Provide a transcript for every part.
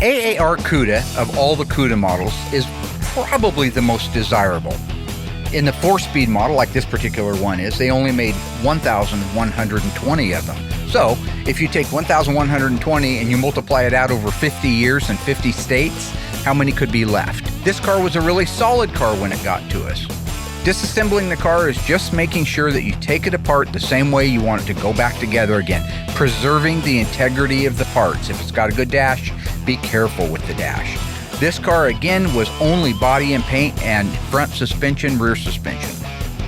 AAR Cuda, of all the Cuda models, is probably the most desirable. In the 4-speed model, like this particular one is, they only made 1,120 of them. So, if you take 1,120 and you multiply it out over 50 years and 50 states, how many could be left? This car was a really solid car when it got to us. Disassembling the car is just making sure that you take it apart the same way you want it to go back together again, preserving the integrity of the parts. If it's got a good dash, be careful with the dash. This car, again, was only body and paint and front suspension, rear suspension.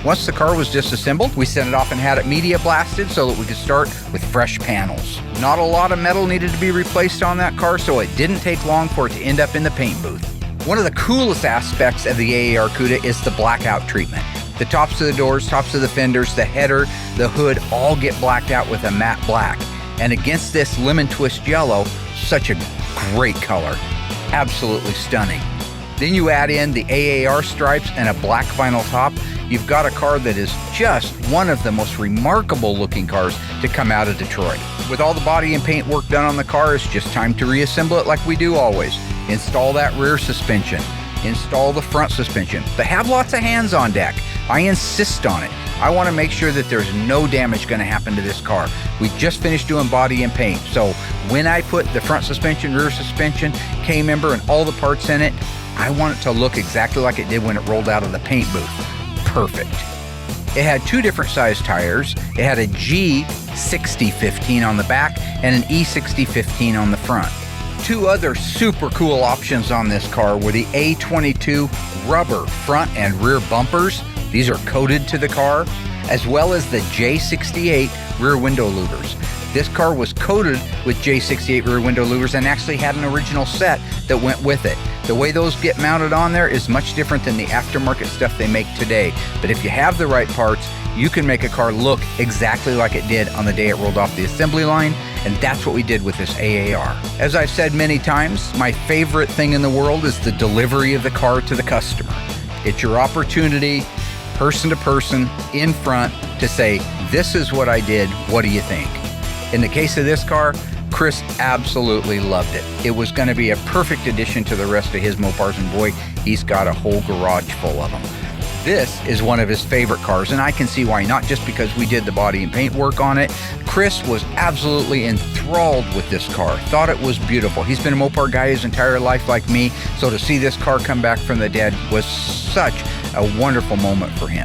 Once the car was disassembled, we sent it off and had it media blasted so that we could start with fresh panels. Not a lot of metal needed to be replaced on that car, so it didn't take long for it to end up in the paint booth. One of the coolest aspects of the AAR Cuda is the blackout treatment. The tops of the doors, tops of the fenders, the header, the hood all get blacked out with a matte black. And against this lemon twist yellow, such a great color. Absolutely stunning. Then you add in the AAR stripes and a black vinyl top. You've got a car that is just one of the most remarkable looking cars to come out of Detroit. With all the body and paint work done on the car, it's just time to reassemble it like we do always. Install that rear suspension. Install the front suspension. But have lots of hands on deck. I insist on it. I want to make sure that there's no damage going to happen to this car. We just finished doing body and paint, so when I put the front suspension, rear suspension, K-member, and all the parts in it, I want it to look exactly like it did when it rolled out of the paint booth. Perfect. It had two different size tires. It had a G6015 on the back and an E6015 on the front. Two other super cool options on this car were the A22 rubber front and rear bumpers. These are coated to the car, as well as the J68 rear window louvers. This car was coated with J68 rear window louvers and actually had an original set that went with it. The way those get mounted on there is much different than the aftermarket stuff they make today. But if you have the right parts, you can make a car look exactly like it did on the day it rolled off the assembly line, and that's what we did with this AAR. As I've said many times, my favorite thing in the world is the delivery of the car to the customer. It's your opportunity, person to person, in front, to say, this is what I did, what do you think? In the case of this car, Chris absolutely loved it. It was going to be a perfect addition to the rest of his Mopars, and boy, he's got a whole garage full of them. This is one of his favorite cars, and I can see why, not just because we did the body and paint work on it. Chris was absolutely enthralled with this car, thought it was beautiful. He's been a Mopar guy his entire life like me, so to see this car come back from the dead was such a wonderful moment for him.